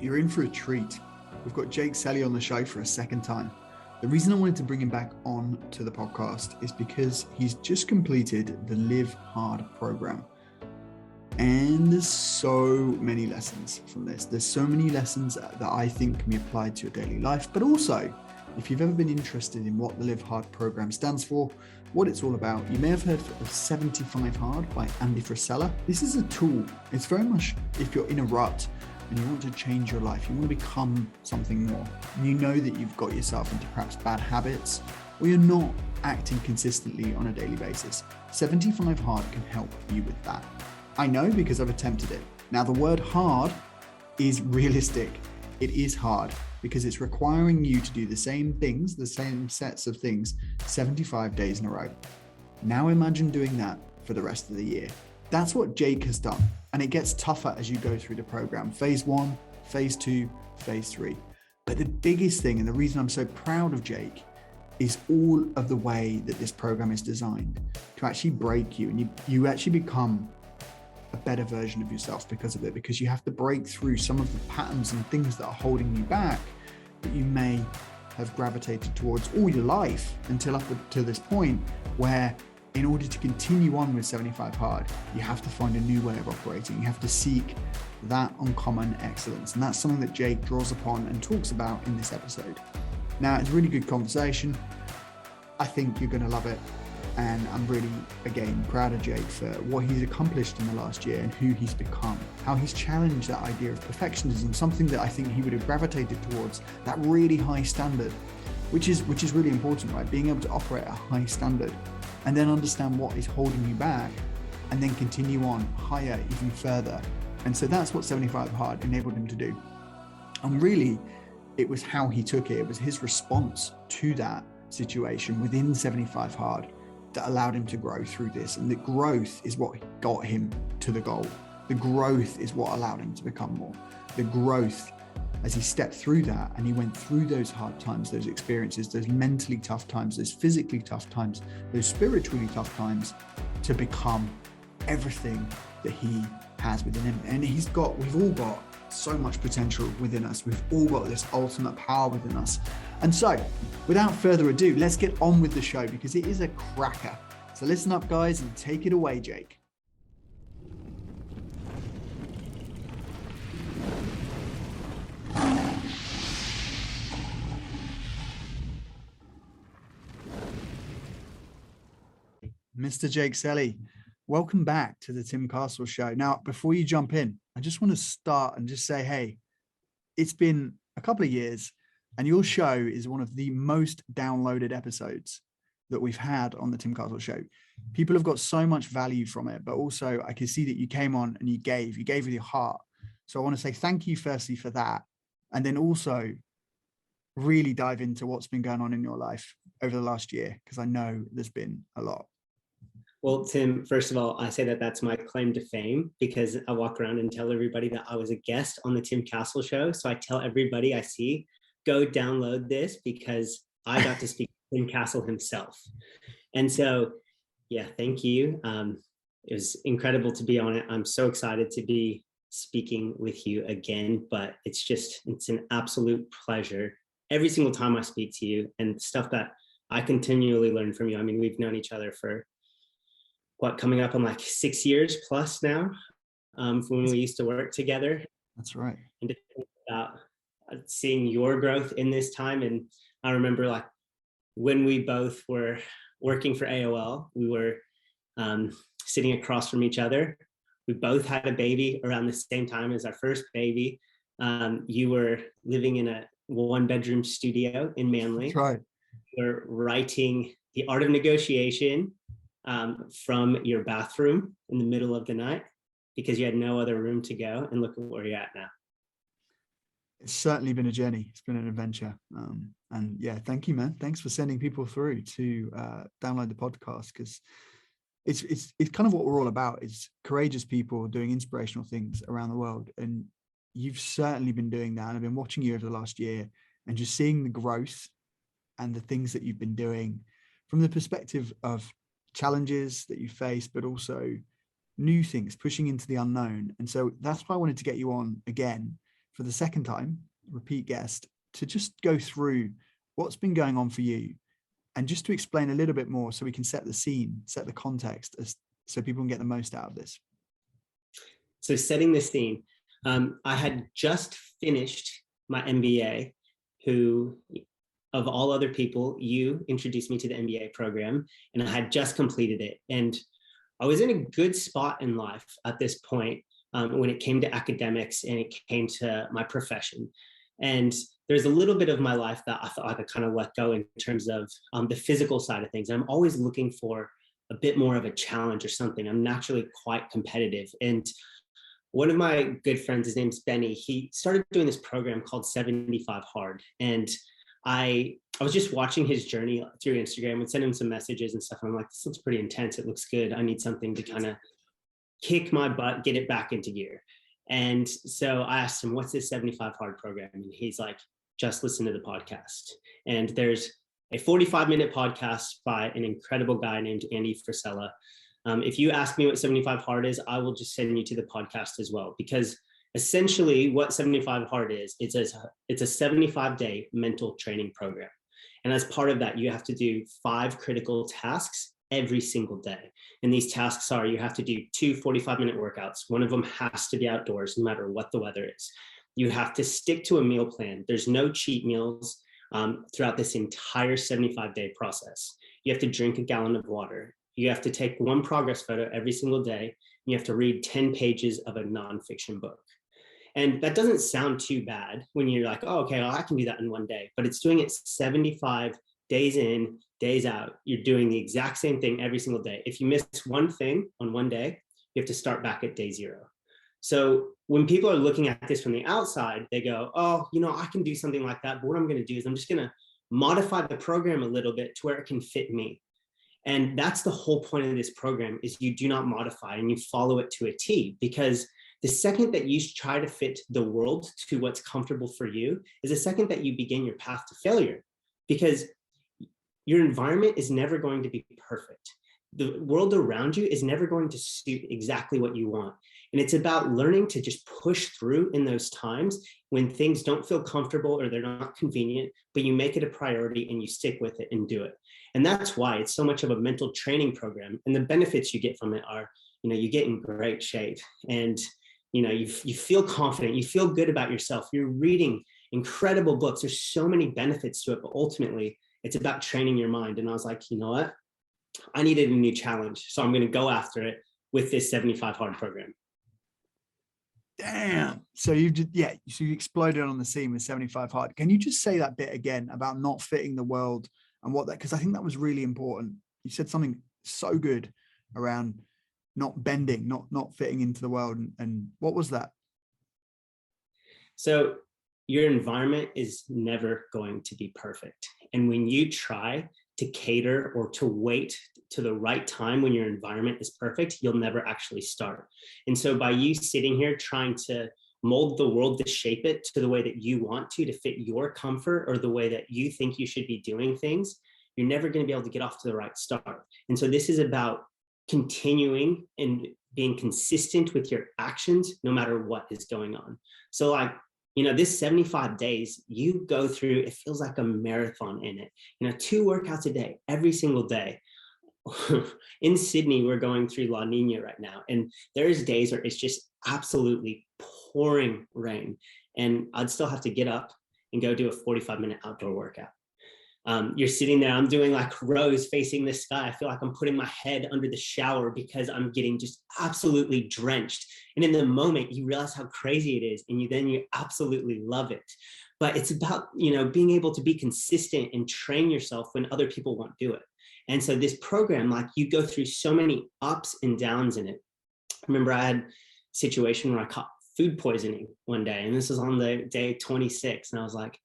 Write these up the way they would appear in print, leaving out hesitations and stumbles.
you're in for a treat. We've got Jake Selley on the show for a second time. The reason I wanted to bring him back on to the podcast is because he's just completed the Live Hard program. And there's so many lessons from this. There's so many lessons that I think can be applied to your daily life, but also if you've ever been interested in what the Live Hard program stands for, what it's all about, you may have heard of 75 Hard by Andy Frisella. This is a tool. It's very much if you're in a rut and you want to change your life, you want to become something more. You know that you've got yourself into perhaps bad habits, or you're not acting consistently on a daily basis. 75 Hard can help you with that. I know because I've attempted it. Now, the word hard is realistic. It is hard because it's requiring you to do the same things, the same sets of things, 75 days in a row. Now imagine doing that for the rest of the year. That's what Jake has done. And it gets tougher as you go through the program. Phase 1, phase 2, phase 3. But the biggest thing, and the reason I'm so proud of Jake, is all of the way that this program is designed to actually break you. And you actually become a better version of yourself because of it, because you have to break through some of the patterns and things that are holding you back that you may have gravitated towards all your life until up to this point, where in order to continue on with 75 Hard, you have to find a new way of operating. You have to seek that uncommon excellence. And that's something that Jake draws upon and talks about in this episode. Now, it's a really good conversation. I think you're going to love it. And I'm really, again, proud of Jake for what he's accomplished in the last year and who he's become, how he's challenged that idea of perfectionism, something that I think he would have gravitated towards, that really high standard, which is really important, right? Being able to operate at a high standard and then understand what is holding you back and then continue on higher, even further. And so that's what 75 Hard enabled him to do. And really, it was how he took it. It was his response to that situation within 75 Hard that allowed him to grow through this. And the growth is what got him to the goal. The growth is what allowed him to become more. The growth, as he stepped through that and he went through those hard times, those experiences, those mentally tough times, those physically tough times, those spiritually tough times, to become everything that he has within him. And we've all got so much potential within us. We've all got this ultimate power within us. And so, without further ado, let's get on with the show because it is a cracker. So listen up, guys, and take it away, Jake. Mr. Jake Selley, welcome back to the Tim Castle Show. Now, before you jump in, I just want to start and just say, hey, it's been a couple of years and your show is one of the most downloaded episodes that we've had on the Tim Castle Show. People have got so much value from it, but also I can see that you came on and you gave with your heart. So I want to say thank you firstly for that. And then also really dive into what's been going on in your life over the last year, because I know there's been a lot. Well, Tim, first of all, I say that that's my claim to fame because I walk around and tell everybody that I was a guest on the Tim Castle Show. So I tell everybody I see, go download this because I got to speak to Tim Castle himself. And so, yeah, thank you. It was incredible to be on it. I'm so excited to be speaking with you again, but it's an absolute pleasure every single time I speak to you and stuff that I continually learn from you. I mean, we've known each other for coming up on like 6 years plus now, from when we used to work together. That's right. And to think about seeing your growth in this time. And I remember like when we both were working for AOL, we were sitting across from each other. We both had a baby around the same time as our first baby. You were living in a 1-bedroom studio in Manly. That's right. You were writing The Art of Negotiation from your bathroom in the middle of the night because you had no other room to go, and look at where you're at now. It's certainly been a journey. It's been an adventure. And yeah, thank you, man. Thanks for sending people through to download the podcast, because it's kind of what we're all about, is courageous people doing inspirational things around the world. And you've certainly been doing that. And I've been watching you over the last year and just seeing the growth and the things that you've been doing from the perspective of challenges that you face, but also new things, pushing into the unknown. And so that's why I wanted to get you on again, for the second time, repeat guest, to just go through what's been going on for you and just to explain a little bit more so we can set the scene, set the context so people can get the most out of this. So setting the scene, I had just finished my MBA, who of all other people, you introduced me to the MBA program, and I had just completed it. And I was in a good spot in life at this point when it came to academics and it came to my profession. And there's a little bit of my life that I thought I could kind of let go in terms of the physical side of things. I'm always looking for a bit more of a challenge or something. I'm naturally quite competitive. And one of my good friends, his name's Benny, he started doing this program called 75 Hard. And I was just watching his journey through Instagram and send him some messages and stuff. And I'm like, this looks pretty intense. It looks good. I need something to kind of kick my butt, get it back into gear. And so I asked him, what's this 75 Hard program? And he's like, just listen to the podcast. And there's a 45-minute podcast by an incredible guy named Andy Frisella. If you ask me what 75 Hard is, I will just send you to the podcast as well, because essentially what 75 Hard is, it's a 75-day mental training program. And as part of that, you have to do 5 critical tasks every single day. And these tasks are, you have to do 2 45-minute workouts. One of them has to be outdoors, no matter what the weather is. You have to stick to a meal plan. There's no cheat meals throughout this entire 75-day process. You have to drink a gallon of water. You have to take 1 progress photo every single day. You have to read 10 pages of a nonfiction book. And that doesn't sound too bad when you're like, oh, okay, well, I can do that in 1 day. But it's doing it 75 days in, days out. You're doing the exact same thing every single day. If you miss one thing on 1 day, you have to start back at day 0. So when people are looking at this from the outside, they go, oh, I can do something like that. But what I'm going to do is I'm just going to modify the program a little bit to where it can fit me. And that's the whole point of this program, is you do not modify and you follow it to a T, because the second that you try to fit the world to what's comfortable for you is the second that you begin your path to failure, because your environment is never going to be perfect. The world around you is never going to suit exactly what you want. And it's about learning to just push through in those times when things don't feel comfortable or they're not convenient, but you make it a priority and you stick with it and do it. And that's why it's so much of a mental training program. And the benefits you get from it are, you get in great shape, and you feel confident, you feel good about yourself. You're reading incredible books. There's so many benefits to it, but ultimately it's about training your mind. And I was like, you know what? I needed a new challenge. So I'm going to go after it with this 75 Hard program. Damn. So you exploded on the scene with 75 Hard. Can you just say that bit again about not fitting the world and what that, because I think that was really important. You said something so good around not bending, not fitting into the world. And what was that? So your environment is never going to be perfect. And when you try to cater or to wait to the right time when your environment is perfect, you'll never actually start. And so by you sitting here trying to mold the world to shape it to the way that you want to fit your comfort or the way that you think you should be doing things, you're never going to be able to get off to the right start. And so this is about continuing and being consistent with your actions no matter what is going on. So this 75 days, you go through, it feels like a marathon in it. 2 workouts a day, every single day. In Sydney, we're going through La Nina right now. And there's days where it's just absolutely pouring rain. And I'd still have to get up and go do a 45-minute outdoor workout. You're sitting there, I'm doing like rows facing the sky. I feel like I'm putting my head under the shower because I'm getting just absolutely drenched. And in the moment, you realize how crazy it is. And you absolutely love it. But it's about, being able to be consistent and train yourself when other people won't do it. And so this program, you go through so many ups and downs in it. I remember I had a situation where I caught food poisoning one day, and this was on the day 26. And I was like,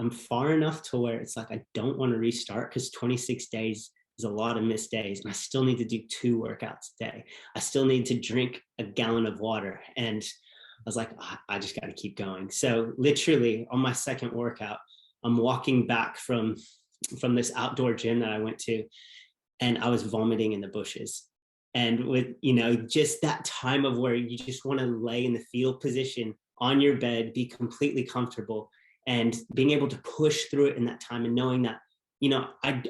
I'm far enough to where it's like, I don't want to restart, because 26 days is a lot of missed days. And I still need to do 2 workouts a day. I still need to drink a gallon of water. And I was like, I just got to keep going. So literally on my second workout, I'm walking back from this outdoor gym that I went to, and I was vomiting in the bushes. And with, just that time of where you just want to lay in the fetal position on your bed, be completely comfortable, and being able to push through it in that time, and knowing that,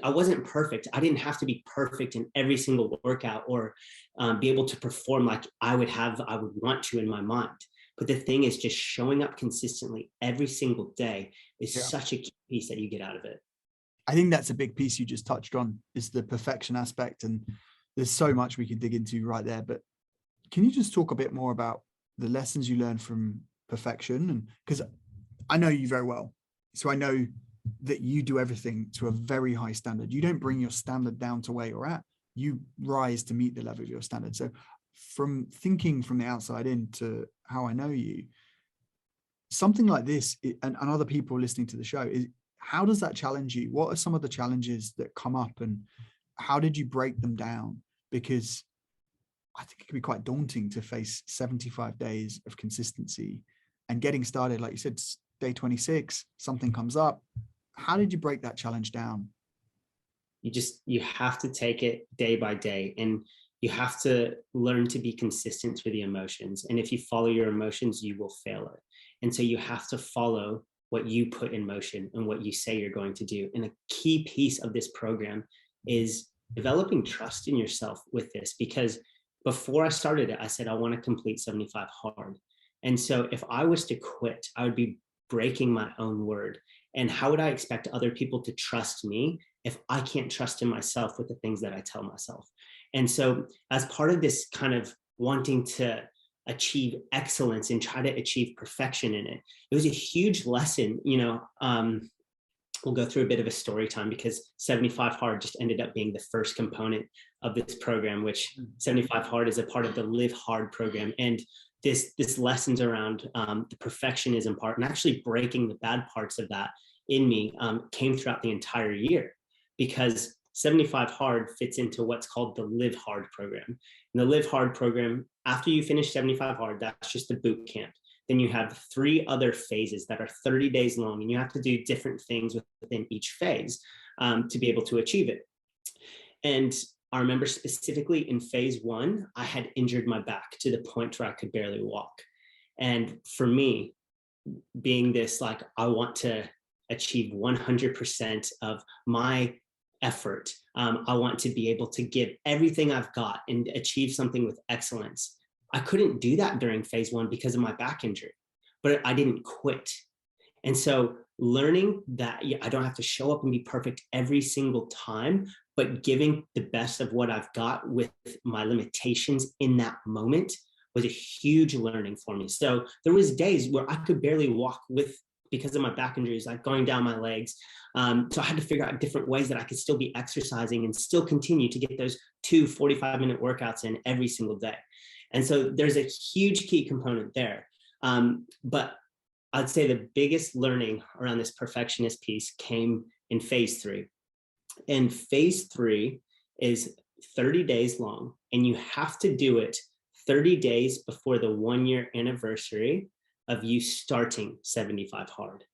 I wasn't perfect. I didn't have to be perfect in every single workout, or be able to perform like I would want to in my mind. But the thing is, just showing up consistently every single day is such a key piece that you get out of it. I think that's a big piece you just touched on, is the perfection aspect. And there's so much we could dig into right there. But can you just talk a bit more about the lessons you learned from perfection? And because I know you very well, so I know that you do everything to a very high standard. You don't bring your standard down to where you're at. You rise to meet the level of your standard. So from thinking from the outside in to how I know you, something like this, and other people listening to the show, is how does that challenge you? What are some of the challenges that come up, and how did you break them down? Because I think it can be quite daunting to face 75 days of consistency and getting started. Like you said, day 26, something comes up. How did you break that challenge down? You have to take it day by day, and you have to learn to be consistent through the emotions. And if you follow your emotions, you will fail it. And so you have to follow what you put in motion and what you say you're going to do. And a key piece of this program is developing trust in yourself with this, because before I started it, I said, I want to complete 75 hard. And so if I was to quit, I would be breaking my own word. And how would I expect other people to trust me if I can't trust in myself with the things that I tell myself? And so as part of this kind of wanting to achieve excellence and try to achieve perfection in it, it was a huge lesson. We'll go through a bit of a story time, because 75 hard just ended up being the first component of this program, which 75 hard is a part of the Live Hard program. And this lessons around the perfectionism part, and actually breaking the bad parts of that in me, came throughout the entire year, because 75 hard fits into what's called the Live Hard program. And the Live Hard program, after you finish 75 hard, that's just a boot camp. Then you have 3 other phases that are 30 days long, and you have to do different things within each phase to be able to achieve it. And I remember specifically in phase 1, I had injured my back to the point where I could barely walk. And for me, being this, like, I want to achieve 100% of my effort. I want to be able to give everything I've got and achieve something with excellence. I couldn't do that during phase 1 because of my back injury, but I didn't quit. And so learning that I don't have to show up and be perfect every single time, but giving the best of what I've got with my limitations in that moment was a huge learning for me. So there was days where I could barely walk because of my back injuries, like going down my legs. So I had to figure out different ways that I could still be exercising and still continue to get those 2 45-minute workouts in every single day. And so there's a huge key component there. But I'd say the biggest learning around this perfectionist piece came in phase 3. And phase 3 is 30 days long, and you have to do it 30 days before the 1-year anniversary of you starting 75 hard.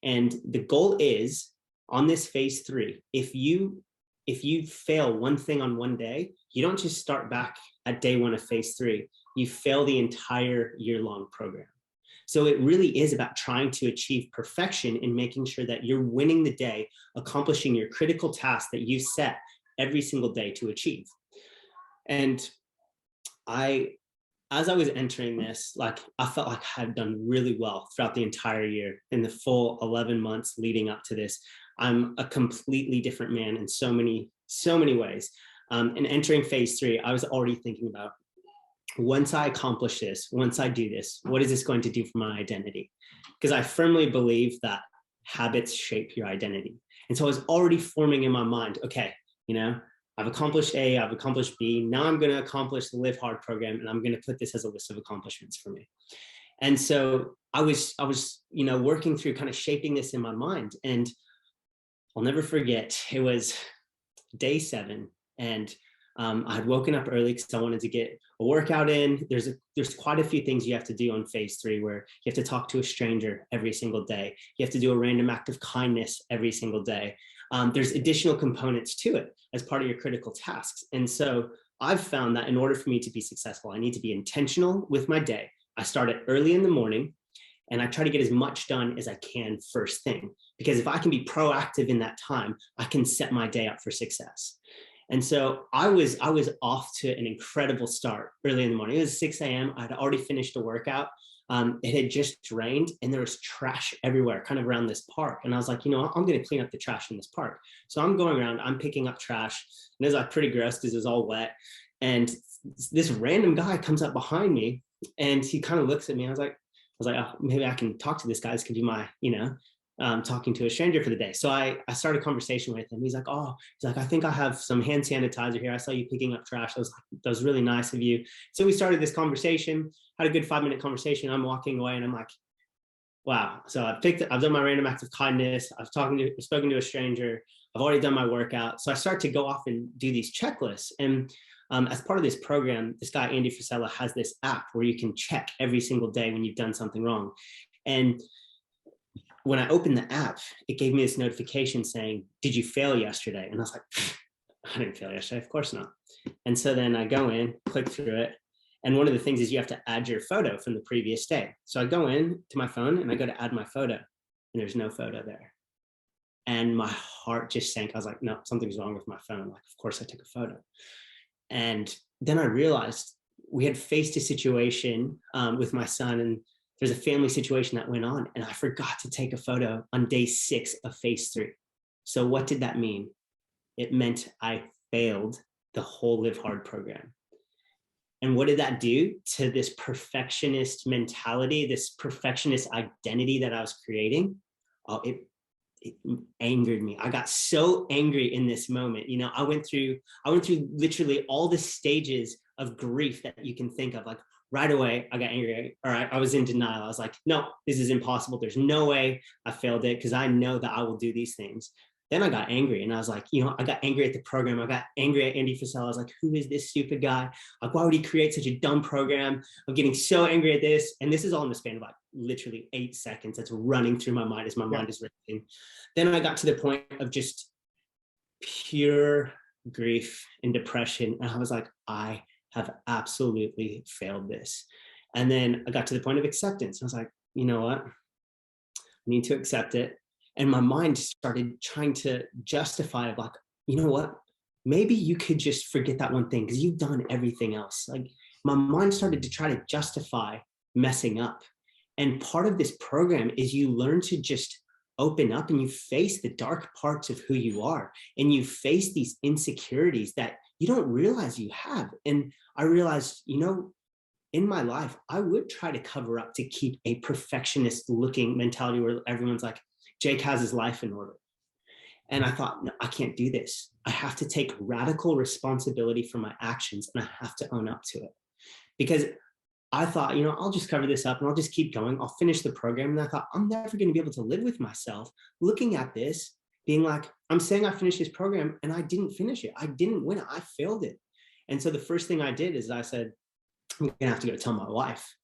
And the goal is, on this phase 3, if you fail one thing on one day, you don't just start back at day 1 of phase 3, you fail the entire year-long program. So it really is about trying to achieve perfection in making sure that you're winning the day, accomplishing your critical task that you set every single day to achieve. And as I was entering this, like, I felt like I had done really well throughout the entire year. In the full 11 months leading up to this, I'm a completely different man in so many ways. And entering phase 3, I was already thinking about, once I accomplish this, once I do this, what is this going to do for my identity? Because I firmly believe that habits shape your identity. And so I was already forming in my mind, okay, I've accomplished A, I've accomplished B. Now I'm going to accomplish the Live Hard program, and I'm going to put this as a list of accomplishments for me. And so I was, working through kind of shaping this in my mind. And I'll never forget, it was day 7, and I had woken up early because I wanted to get a workout in. There's quite a few things you have to do on phase 3, where you have to talk to a stranger every single day. You have to do a random act of kindness every single day. There's additional components to it as part of your critical tasks. And so I've found that in order for me to be successful, I need to be intentional with my day. I start it early in the morning, And I try to get as much done as I can first thing, because if I can be proactive in that time, I can set my day up for success. And so I was off to an incredible start early in the morning. It was 6 a.m. I'd already finished a workout. It had just rained and there was trash everywhere, kind of around this park. And I was like, you know what? I'm going to clean up the trash in this park. So I'm going around, I'm picking up trash, and it was like pretty gross because it was all wet. And this random guy comes up behind me and he kind of looks at me. I was like, oh, maybe I can talk to this guy. This could be my, talking to a stranger for the day. So I started a conversation with him. He's like, I think I have some hand sanitizer here. I saw you picking up trash. That was really nice of you. So we started this conversation, had a good 5-minute conversation. I'm walking away and I'm like, wow. So I've done my random act of kindness. I've spoken to a stranger. I've already done my workout. So I start to go off and do these checklists. And as part of this program, this guy, Andy Frisella, has this app where you can check every single day when you've done something wrong. And when I opened the app, it gave me this notification saying, did you fail yesterday? And I was like, I didn't fail yesterday. Of course not. And so then I go in, click through it. And one of the things is you have to add your photo from the previous day. So I go in to my phone and I go to add my photo, and there's no photo there. And my heart just sank. I was like, no, something's wrong with my phone. Like, of course I took a photo. And then I realized we had faced a situation with my son, and there's a family situation that went on, and I forgot to take a photo on day 6 of phase 3. So what did that mean? It meant I failed the whole Live Hard program. And what did that do to this perfectionist mentality, this perfectionist identity that I was creating? Oh, it angered me. I got so angry in this moment. I went through literally all the stages of grief that you can think of. Like right away, I got angry, or I was in denial. I was like, no, this is impossible. There's no way I failed it, because I know that I will do these things. Then I got angry, and I was like, I got angry at the program. I got angry at Andy Frisella. I was like, who is this stupid guy? Like, why would he create such a dumb program? I'm getting so angry at this. And this is all in the span of like literally 8 seconds. That's running through my mind as my mind is racing. Then I got to the point of just pure grief and depression. And I was like, I have absolutely failed this. And then I got to the point of acceptance. I was like, you know what? I need to accept it. And my mind started trying to justify, like, you know what? Maybe you could just forget that one thing because you've done everything else. Like, my mind started to try to justify messing up. And part of this program is you learn to just open up and you face the dark parts of who you are. And you face these insecurities that you don't realize you have. And I realized, in my life, I would try to cover up to keep a perfectionist looking mentality where everyone's like, Jake has his life in order. And I thought, no, I can't do this. I have to take radical responsibility for my actions, and I have to own up to it. Because I thought, I'll just cover this up and I'll just keep going. I'll finish the program. And I thought, I'm never going to be able to live with myself looking at this, being like, I'm saying I finished this program and I didn't finish it. I didn't win it. I failed it. And so the first thing I did is I said, I'm going to have to go tell my wife,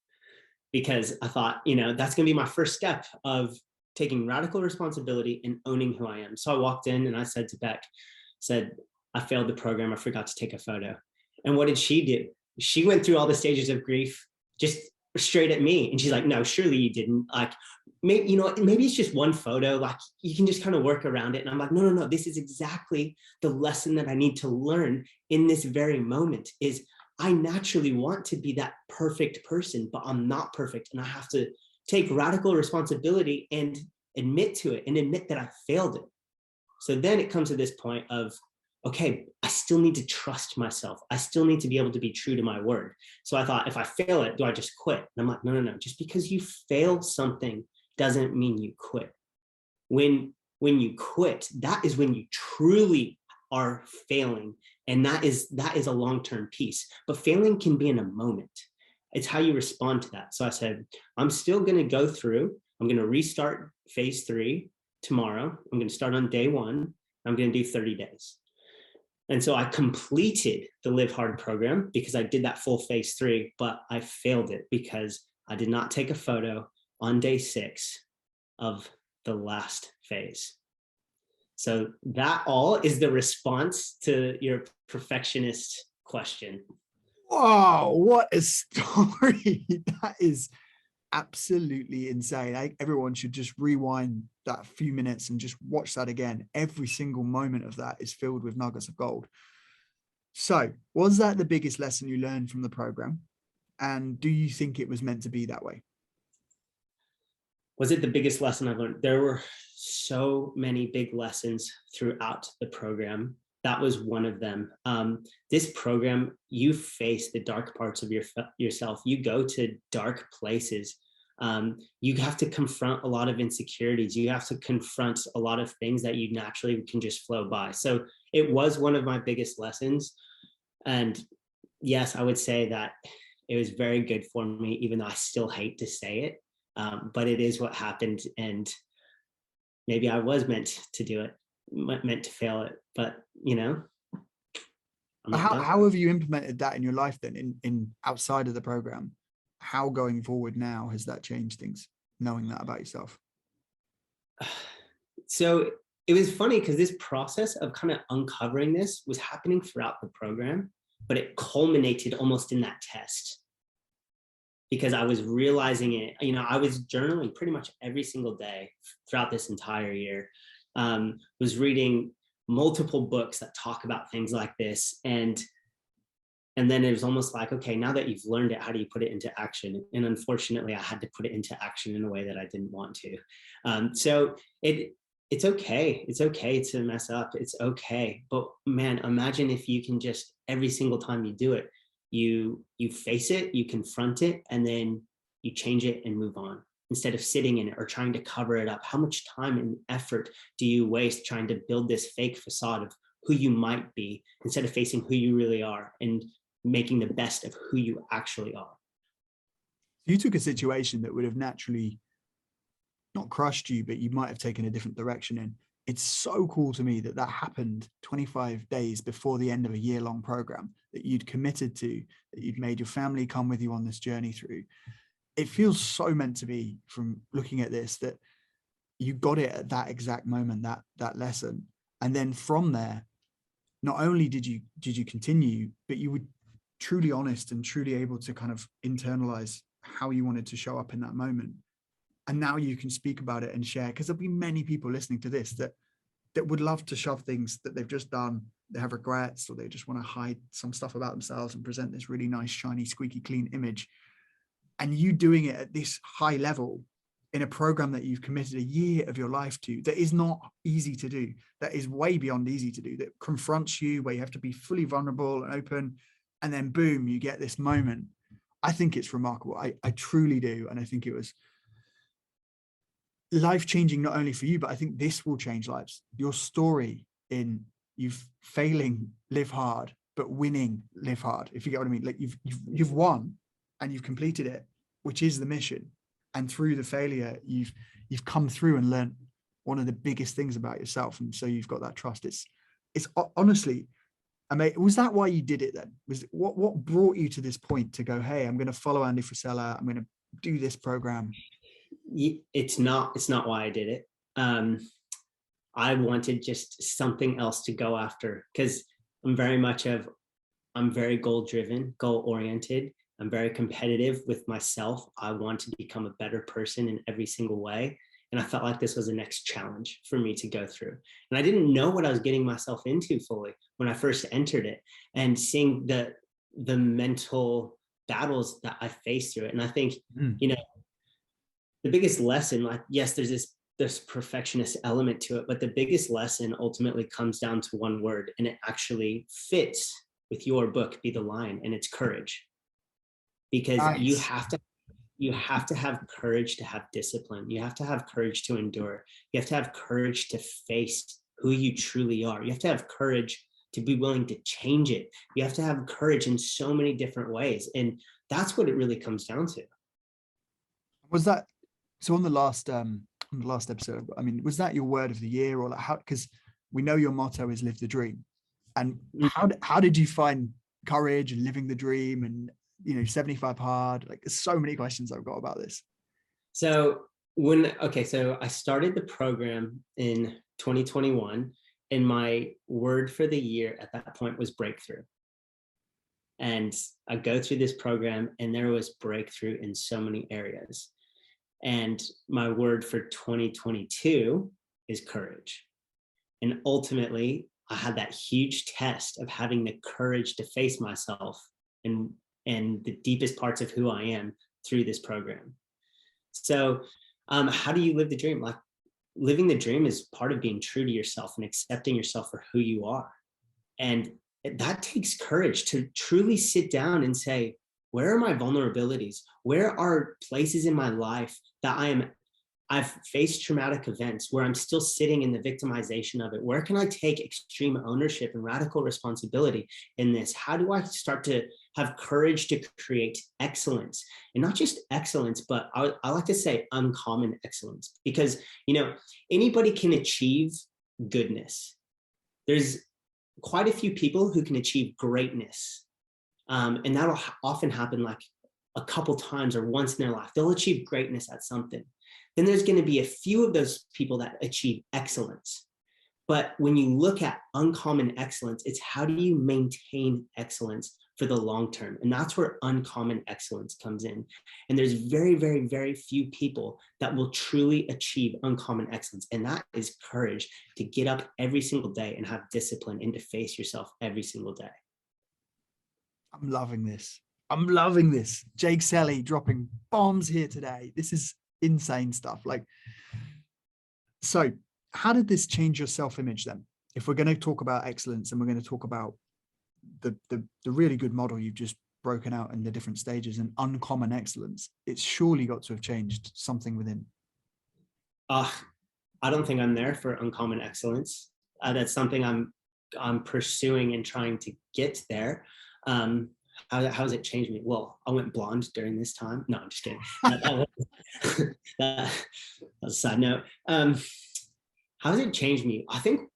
because I thought, that's going to be my first step of taking radical responsibility and owning who I am. So I walked in and I said to Beck, I failed the program. I forgot to take a photo. And what did she do? She went through all the stages of grief just straight at me. And she's like, no, surely you didn't. Like, maybe, maybe it's just one photo. Like, you can just kind of work around it. And I'm like, no, this is exactly the lesson that I need to learn in this very moment. Is I naturally want to be that perfect person, but I'm not perfect. And I have to take radical responsibility and admit to it and admit that I failed it. So then it comes to this point of, okay, I still need to trust myself. I still need to be able to be true to my word. So I thought, if I fail it, do I just quit? And I'm like, no. Just because you fail something doesn't mean you quit. When you quit, that is when you truly are failing. And that is a long-term piece. But failing can be in a moment. It's how you respond to that. So I said, I'm still going to go through. I'm going to restart phase 3 tomorrow. I'm going to start on day 1. I'm going to do 30 days. And so I completed the Live Hard program because I did that full phase 3, but I failed it because I did not take a photo on day 6 of the last phase. So that all is the response to your perfectionist question. Wow, what a story. absolutely insane. Everyone should just rewind that few minutes and just watch that again. Every single moment of that is filled with nuggets of gold. So, was that the biggest lesson you learned from the program? And do you think it was meant to be that way? Was it the biggest lesson I've learned? There were so many big lessons throughout the program. That was one of them. This program, you face the dark parts of yourself. You go to dark places. You have to confront a lot of insecurities. You have to confront a lot of things that you naturally can just flow by. So it was one of my biggest lessons. And yes, I would say that it was very good for me, even though I still hate to say it. But it is what happened, and maybe I was meant to do it, meant to fail it, but how have you implemented that in your life then, in outside of the program? How going forward now has that changed things, knowing that about yourself? So it was funny because this process of kind of uncovering this was happening throughout the program, but it culminated almost in that test. Because I was realizing it, I was journaling pretty much every single day throughout this entire year. Was reading multiple books that talk about things like this, and then it was almost like, okay, now that you've learned it, how do you put it into action? And unfortunately, I had to put it into action in a way that I didn't want to. So it's okay. It's okay to mess up. It's okay. But man, imagine if you can just every single time you do it, you face it, you confront it, and then you change it and move on instead of sitting in it or trying to cover it up. How much time and effort do you waste trying to build this fake facade of who you might be instead of facing who you really are and making the best of who you actually are? You took a situation that would have naturally not crushed you, but you might have taken a different direction in. It's so cool to me that happened 25 days before the end of a year-long program that you'd committed to, that you'd made your family come with you on this journey through. It feels so meant to be from looking at this, that you got it at that exact moment, that lesson. And then from there, not only did you continue, but you were truly honest and truly able to kind of internalize how you wanted to show up in that moment. And now you can speak about it and share, because there'll be many people listening to this that would love to shove things that they've just done, they have regrets, or they just want to hide some stuff about themselves and present this really nice, shiny, squeaky clean image. And you doing it at this high level in a program that you've committed a year of your life to, that is not easy to do, that is way beyond easy to do, that confronts you, where you have to be fully vulnerable and open, and then boom, you get this moment. I think it's remarkable. I truly do. And I think it was life-changing, not only for you, but I think this will change lives. Your story in you've failing, live hard, but winning, live hard. If you get what I mean, like you've won and you've completed it, which is the mission. And through the failure, you've come through and learned one of the biggest things about yourself. And so you've got that trust. It's honestly, I mean, was that why you did it then? Was what brought you to this point to go, hey, I'm going to follow Andy Frisella, I'm going to do this program? It's not why I did it. I wanted just something else to go after, because I'm very goal driven, goal oriented. I'm very competitive with myself. I want to become a better person in every single way. And I felt like this was the next challenge for me to go through. And I didn't know what I was getting myself into fully when I first entered it, and seeing the mental battles that I faced through it. And I think, the biggest lesson, like, yes, there's this perfectionist element to it, but the biggest lesson ultimately comes down to one word, and it actually fits with your book, Be the Lion, and it's courage. Because nice. You have to have courage to have discipline. You have to have courage to endure. You have to have courage to face who you truly are. You have to have courage to be willing to change it. You have to have courage in so many different ways. And that's what it really comes down to. Was that, so on the last episode, I mean, was that your word of the year, or like how, because we know your motto is live the dream, and how did you find courage and living the dream, and 75 hard? Like, there's so many questions I've got about this. So I started the program in 2021, and my word for the year at that point was breakthrough. And I go through this program, and there was breakthrough in so many areas. And my word for 2022 is courage. And ultimately, I had that huge test of having the courage to face myself and the deepest parts of who I am through this program. So how do you live the dream? Like, living the dream is part of being true to yourself and accepting yourself for who you are. And that takes courage to truly sit down and say, where are my vulnerabilities? Where are places in my life that I've faced traumatic events where I'm still sitting in the victimization of it? Where can I take extreme ownership and radical responsibility in this? How do I start to have courage to create excellence? And not just excellence, but I like to say uncommon excellence, because, anybody can achieve goodness. There's quite a few people who can achieve greatness. And that'll often happen like a couple times or once in their life. They'll achieve greatness at something. Then there's going to be a few of those people that achieve excellence. But when you look at uncommon excellence, it's how do you maintain excellence for the long term? And that's where uncommon excellence comes in. And there's very, very, very few people that will truly achieve uncommon excellence. And that is courage to get up every single day and have discipline and to face yourself every single day. I'm loving this. I'm loving this. Jake Selley dropping bombs here today. This is insane stuff. Like, so how did this change your self-image then? If we're going to talk about excellence and we're going to talk about the really good model you've just broken out in the different stages and uncommon excellence, it's surely got to have changed something within. I don't think I'm there for uncommon excellence. That's something I'm pursuing and trying to get there. How has it changed me? Well, I went blonde during this time. No, I'm just kidding. That was a side note. How has it changed me? I think,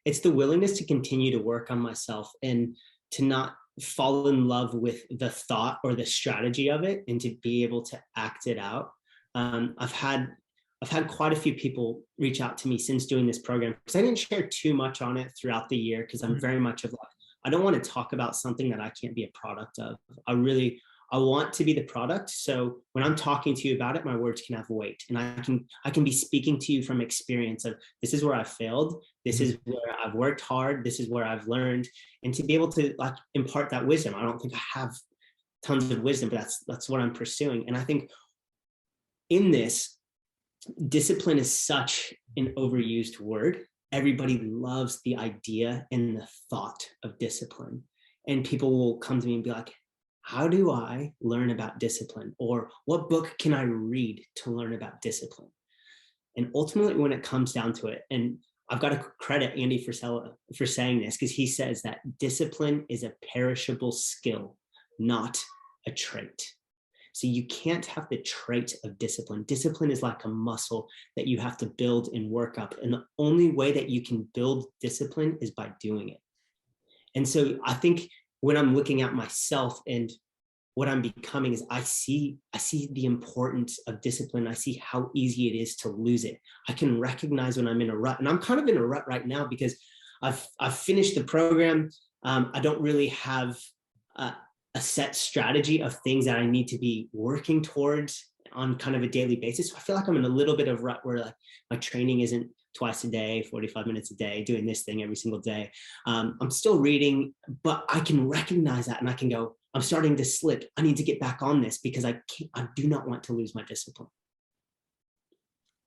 it's the willingness to continue to work on myself and to not fall in love with the thought or the strategy of it and to be able to act it out. I've had quite a few people reach out to me since doing this program, because I didn't share too much on it throughout the year, because I'm very much of like, I don't want to talk about something that I can't be a product of. I want to be the product. So when I'm talking to you about it, my words can have weight, and I can be speaking to you from experience of, this is where I failed. This is where I've worked hard. This is where I've learned, and to be able to like impart that wisdom. I don't think I have tons of wisdom, but that's what I'm pursuing. And I think in this, discipline is such an overused word. Everybody loves the idea and the thought of discipline. And people will come to me and be like, how do I learn about discipline? Or what book can I read to learn about discipline? And ultimately, when it comes down to it, and I've got to credit Andy for saying this, because he says that discipline is a perishable skill, not a trait. So you can't have the trait of discipline. Discipline is like a muscle that you have to build and work up. And the only way that you can build discipline is by doing it. And so I think when I'm looking at myself and what I'm becoming, is I see the importance of discipline. I see how easy it is to lose it. I can recognize when I'm in a rut, and I'm kind of in a rut right now because I've finished the program. I don't really have a set strategy of things that I need to be working towards on kind of a daily basis. So I feel like I'm in a little bit of rut where like my training isn't twice a day, 45 minutes a day, doing this thing every single day. I'm still reading, but I can recognize that and I can go, I'm starting to slip. I need to get back on this because I do not want to lose my discipline.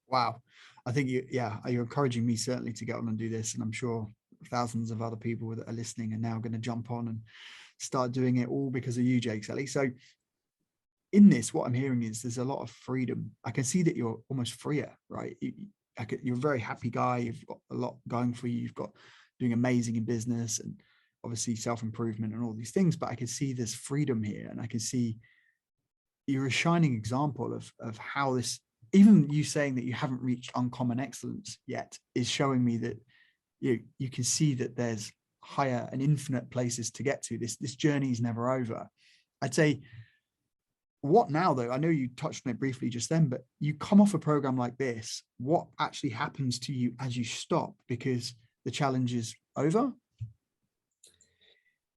Wow. I think you're encouraging me certainly to get on and do this. And I'm sure thousands of other people that are listening are now going to jump on and start doing it, all because of you, Jake Selley. So in this, what I'm hearing is there's a lot of freedom. I can see that you're almost freer, right? You're a very happy guy. You've got a lot going for you. You've got doing amazing in business and obviously self-improvement and all these things, but I can see there's freedom here. And I can see you're a shining example of how this, even you saying that you haven't reached uncommon excellence yet, is showing me that you can see that there's higher and infinite places to get to. This journey is never over. I'd say, what now though? I know you touched on it briefly just then, but you come off a program like this, what actually happens to you as you stop because the challenge is over?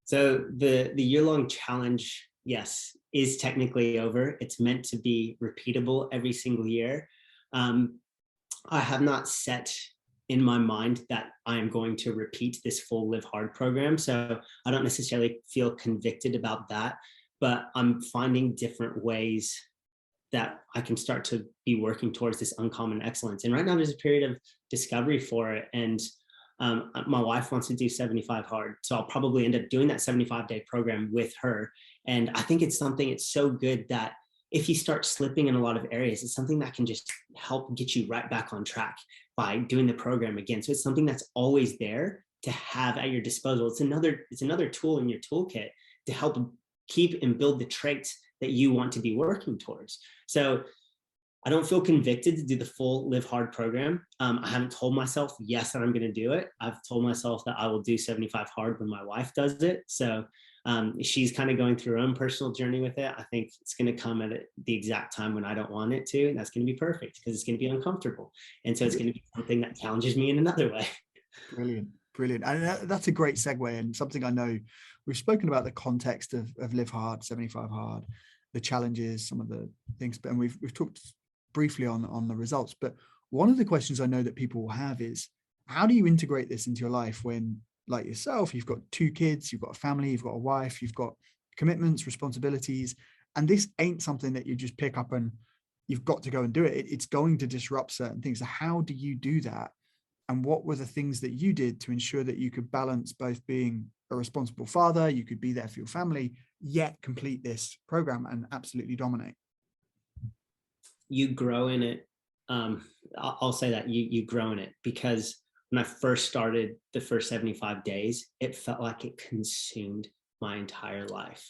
So the year-long challenge yes, is technically over. It's meant to be repeatable every single year. Um, I have not set in my mind that I am going to repeat this full Live Hard program. So I don't necessarily feel convicted about that, but I'm finding different ways that I can start to be working towards this uncommon excellence. And right now there's a period of discovery for it. And my wife wants to do 75 hard. So I'll probably end up doing that 75-day program with her. And I think it's something, it's so good that if you start slipping in a lot of areas, it's something that can just help get you right back on track by doing the program again. So it's something that's always there to have at your disposal. It's another tool in your toolkit to help keep and build the traits that you want to be working towards. So I don't feel convicted to do the full Live Hard program. I haven't told myself, yes, that I'm going to do it. I've told myself that I will do 75 hard when my wife does it. So she's kind of going through her own personal journey with it. I think it's going to come at the exact time when I don't want it to. And that's going to be perfect because it's going to be uncomfortable. And so it's going to be something that challenges me in another way. Brilliant. Brilliant. And that's a great segue, and something I know we've spoken about the context of Live Hard, 75 Hard, the challenges, some of the things, and we've talked briefly on the results. But one of the questions I know that people will have is, how do you integrate this into your life when, like yourself, you've got 2 kids, you've got a family, you've got a wife, you've got commitments, responsibilities, and this ain't something that you just pick up and you've got to go and do it. It's going to disrupt certain things. So how do you do that? And what were the things that you did to ensure that you could balance both being a responsible father, you could be there for your family, yet complete this program and absolutely dominate? You grow in it. I'll say that you grow in it, because when I first started the first 75 days, it felt like it consumed my entire life.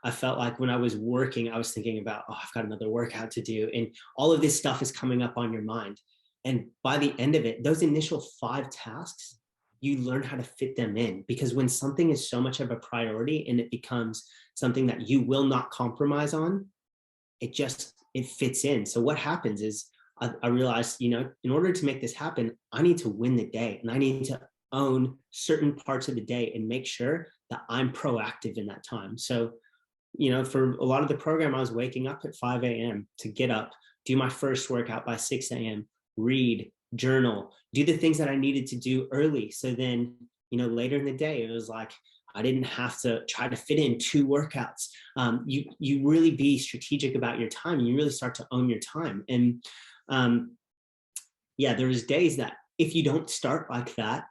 I felt like when I was working, I was thinking about, oh, I've got another workout to do. And all of this stuff is coming up on your mind. And by the end of it, those initial 5 tasks, you learn how to fit them in, because when something is so much of a priority and it becomes something that you will not compromise on, it fits in. So what happens is I realized, in order to make this happen, I need to win the day, and I need to own certain parts of the day and make sure that I'm proactive in that time. So, for a lot of the program, I was waking up at 5 a.m. to get up, do my first workout by 6 a.m., read, journal, do the things that I needed to do early. So then, later in the day, it was like, I didn't have to try to fit in 2 workouts. You really be strategic about your time. You really start to own your time. And there was days that if you don't start like that,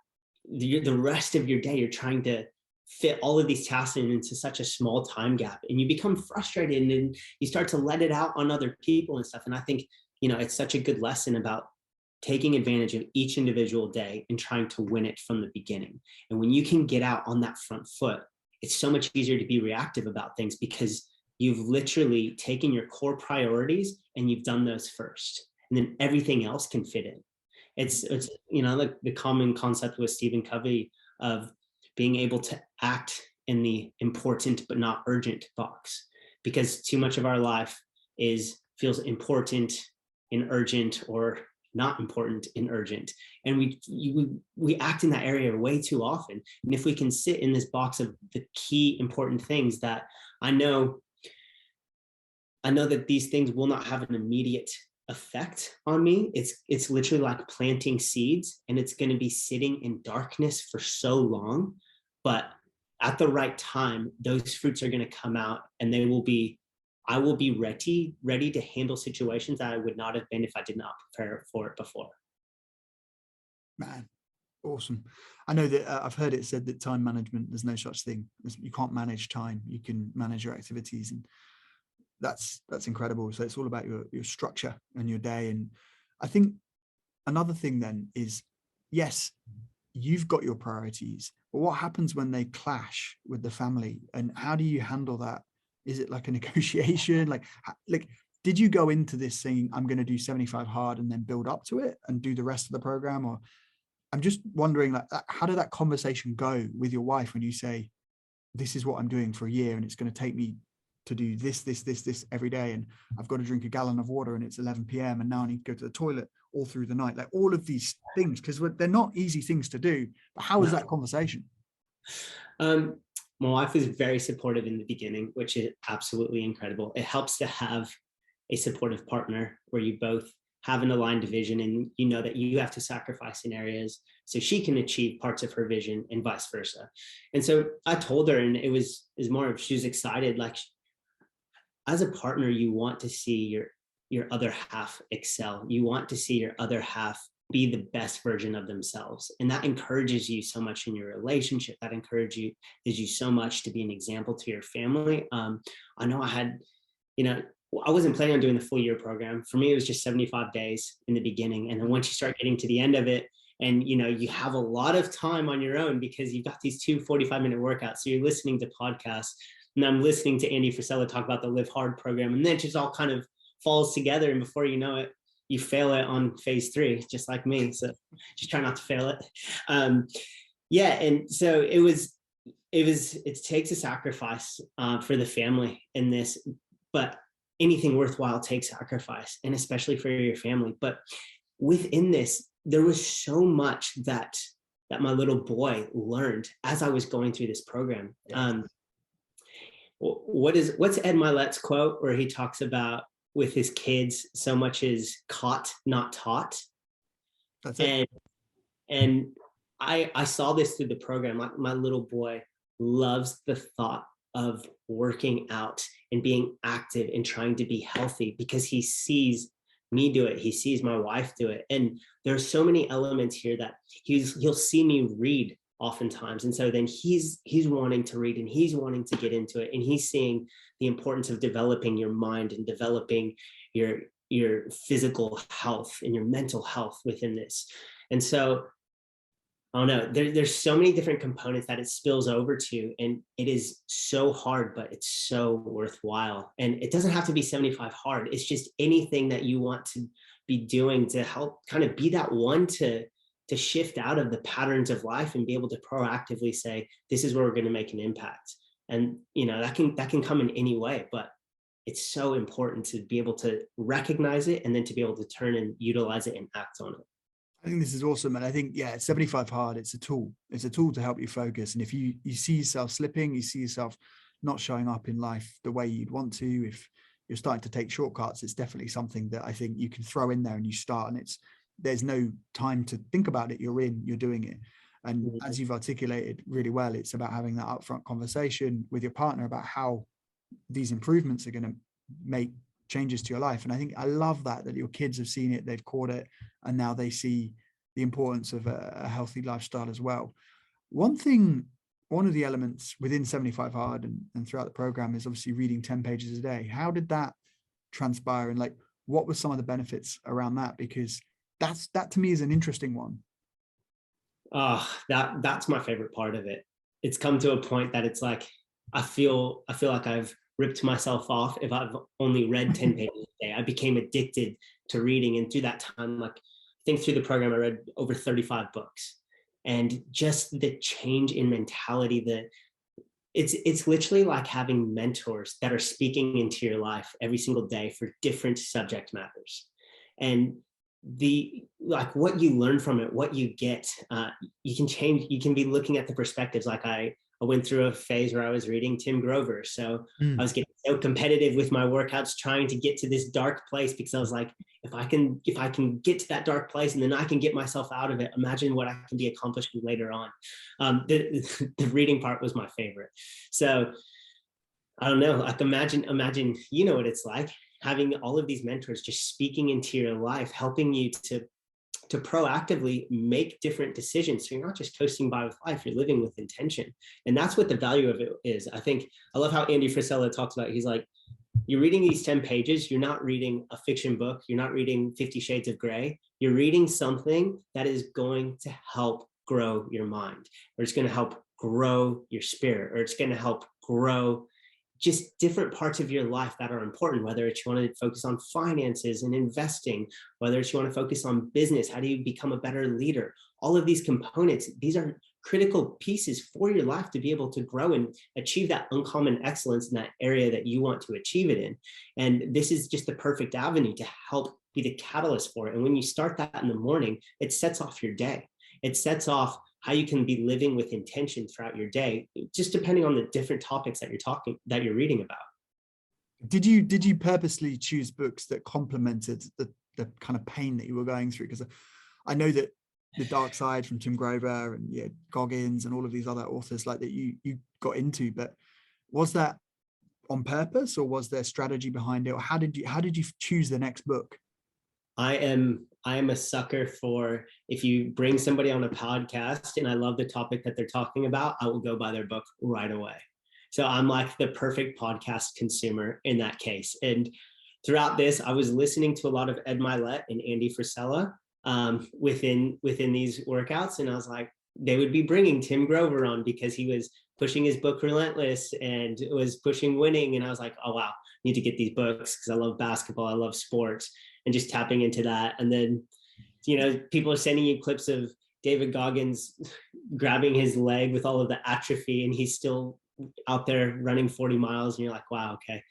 the rest of your day, you're trying to fit all of these tasks into such a small time gap, and you become frustrated, and you start to let it out on other people and stuff. And I think, it's such a good lesson about taking advantage of each individual day and trying to win it from the beginning. And when you can get out on that front foot, it's so much easier to be reactive about things, because you've literally taken your core priorities and you've done those first, and then everything else can fit in. It's like the common concept with Stephen Covey of being able to act in the important but not urgent box, because too much of our life feels important and urgent, or not important and urgent, and we act in that area way too often. And if we can sit in this box of the key important things that I know that these things will not have an immediate effect on me, it's literally like planting seeds, and it's going to be sitting in darkness for so long, but at the right time, those fruits are going to come out, and I will be ready to handle situations that I would not have been if I did not prepare for it before. Man, awesome. I know that I've heard it said that time management, there's no such thing. You can't manage time. You can manage your activities, and that's incredible. So it's all about your structure and your day. And I think another thing then is, yes, you've got your priorities, but what happens when they clash with the family, and how do you handle that? Is it like a negotiation? Like, did you go into this saying, I'm going to do 75 hard and then build up to it and do the rest of the program? Or I'm just wondering, like, how did that conversation go with your wife when you say, this is what I'm doing for a year, and it's going to take me to do this every day, and I've got to drink a gallon of water, and it's 11 p.m. and now I need to go to the toilet all through the night, like all of these things, because they're not easy things to do. But how was that conversation? My wife was very supportive in the beginning, which is absolutely incredible. It helps to have a supportive partner where you both have an aligned vision, and you know that you have to sacrifice in areas so she can achieve parts of her vision and vice versa. And so I told her, and it was more of, she was excited. Like, as a partner, you want to see your other half excel. You want to see your other half be the best version of themselves. And that encourages you so much in your relationship. That encourages you so much to be an example to your family. I know I wasn't planning on doing the full year program. For me, it was just 75 days in the beginning. And then once you start getting to the end of it, and you have a lot of time on your own because you've got these 2 45-minute workouts. So you're listening to podcasts, and I'm listening to Andy Frisella talk about the Live Hard program. And then it just all kind of falls together. And before you know it, you fail it on phase 3, just like me. So just try not to fail it. And so it takes a sacrifice for the family in this, but anything worthwhile takes sacrifice, and especially for your family. But within this, there was so much that my little boy learned as I was going through this program. What's Ed Milet's quote where he talks about, with his kids, so much is caught, not taught? That's it. And I saw this through the program. My little boy loves the thought of working out and being active and trying to be healthy because he sees me do it. He sees my wife do it. And there's so many elements here that he'll see me read oftentimes. And so then he's wanting to read, and he's wanting to get into it. And he's seeing the importance of developing your mind and developing your physical health and your mental health within this. And so, I don't know, there's so many different components that it spills over to, and it is so hard, but it's so worthwhile. And it doesn't have to be 75 hard. It's just anything that you want to be doing to help kind of be that one to shift out of the patterns of life and be able to proactively say, this is where we're going to make an impact. And, that can come in any way, but it's so important to be able to recognize it and then to be able to turn and utilize it and act on it. I think this is awesome. And I think, 75 hard, it's a tool. It's a tool to help you focus. And if you see yourself slipping, you see yourself not showing up in life the way you'd want to, if you're starting to take shortcuts, it's definitely something that I think you can throw in there and you start, and there's no time to think about it. You're doing it. And as you've articulated really well, it's about having that upfront conversation with your partner about how these improvements are going to make changes to your life. And I think I love that your kids have seen it, they've caught it, and now they see the importance of a healthy lifestyle as well. One of the elements within 75 hard and throughout the program is obviously reading 10 pages a day. How did that transpire, and what were some of the benefits around that? Because that to me is an interesting one. That's my favorite part of it. It's come to a point that it's like, I feel like I've ripped myself off if I've only read 10 pages a day. I became addicted to reading. And through that time, I think through the program, I read over 35 books. And just the change in mentality, it's literally like having mentors that are speaking into your life every single day for different subject matters. And what you learn from it, what you get, you can change. You can be looking at the perspectives. Like I went through a phase where I was reading Tim Grover. So I was getting so competitive with my workouts, trying to get to this dark place, because I was like, if I can get to that dark place and then I can get myself out of it, imagine what I can be accomplishing later on. The reading part was my favorite. So I don't know, like imagine, you know what it's like, having all of these mentors just speaking into your life, helping you to proactively make different decisions. So you're not just coasting by with life, you're living with intention. And that's what the value of it is. I love how Andy Frisella talks about it. He's like, you're reading these 10 pages, you're not reading a fiction book, you're not reading 50 Shades of Grey, you're reading something that is going to help grow your mind, or it's going to help grow your spirit, or it's going to help grow just different parts of your life that are important, whether it's you want to focus on finances and investing, whether it's you want to focus on business, how do you become a better leader? All of these components, these are critical pieces for your life to be able to grow and achieve that uncommon excellence in that area that you want to achieve it in. And this is just the perfect avenue to help be the catalyst for it. And when you start that in the morning, it sets off your day. It sets off how you can be living with intention throughout your day, just depending on the different topics that you're reading about. Did you purposely choose books that complemented the kind of pain that you were going through? Because I know that The Dark Side from Tim Grover and Goggins and all of these other authors like that you got into, but was that on purpose, or was there strategy behind it, or how did you choose the next book? I am a sucker for, if you bring somebody on a podcast and I love the topic that they're talking about, I will go buy their book right away. So I'm like the perfect podcast consumer in that case. And throughout this, I was listening to a lot of Ed Milet and Andy Frisella within these workouts. And I was like, they would be bringing Tim Grover on because he was pushing his book Relentless and was pushing Winning. And I was like, oh, wow, I need to get these books because I love basketball. I love sports, and just tapping into that. And then, people are sending you clips of David Goggins grabbing his leg with all of the atrophy, and he's still out there running 40 miles. And you're like, wow, okay,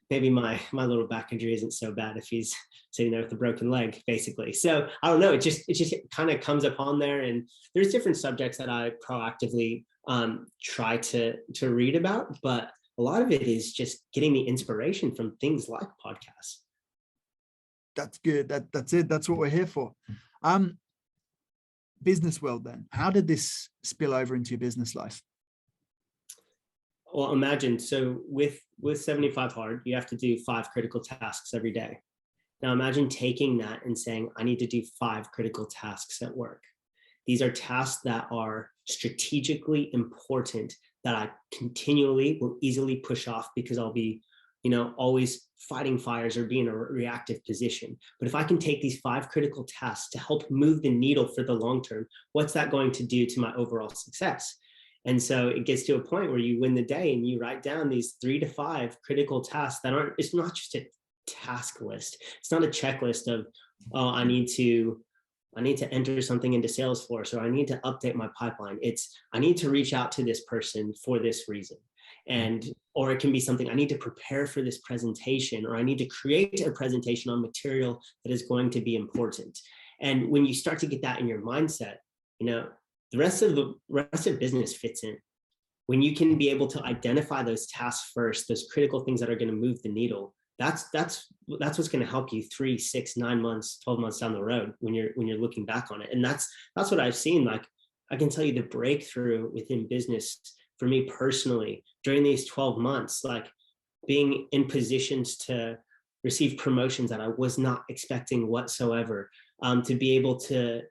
maybe my little back injury isn't so bad if he's sitting there with a broken leg, basically. So I don't know, it just kind of comes upon there. And there's different subjects that I proactively try to read about, but a lot of it is just getting the inspiration from things like podcasts. That's good. That's it. That's what we're here for. Business world then. How did this spill over into your business life? Well, imagine, so with 75 Hard, you have to do 5 critical tasks every day. Now imagine taking that and saying, I need to do 5 critical tasks at work. These are tasks that are strategically important that I continually will easily push off because I'll be, always fighting fires or be in a reactive position. But if I can take these 5 critical tasks to help move the needle for the long term, what's that going to do to my overall success? And so it gets to a point where you win the day and you write down these 3 to 5 critical tasks that aren't, it's not just a task list. It's not a checklist of, oh, I need to enter something into Salesforce, or I need to update my pipeline. It's, I need to reach out to this person for this reason. And, or it can be something, I need to prepare for this presentation, or I need to create a presentation on material that is going to be important. And when you start to get that in your mindset, the rest of business fits in. When you can be able to identify those tasks first, those critical things that are going to move the needle, that's what's going to help you 3, 6, 9 months, 12 months down the road when you're looking back on it. And that's what I've seen. Like, I can tell you the breakthrough within business for me personally during these 12 months, like being in positions to receive promotions that I was not expecting whatsoever, to be able to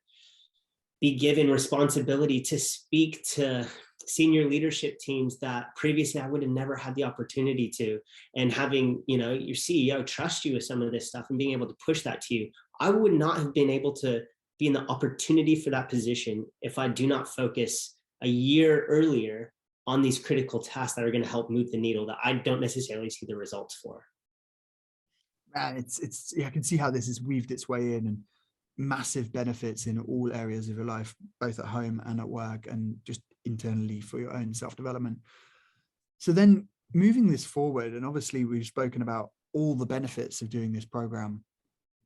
be given responsibility to speak to senior leadership teams that previously I would have never had the opportunity to, and having, your CEO trust you with some of this stuff and being able to push that to you. I would not have been able to be in the opportunity for that position if I do not focus a year earlier on these critical tasks that are going to help move the needle that I don't necessarily see the results for. Man, it's I can see how this has weaved its way in, and massive benefits in all areas of your life, both at home and at work, and just internally for your own self-development. So then moving this forward, and obviously we've spoken about all the benefits of doing this program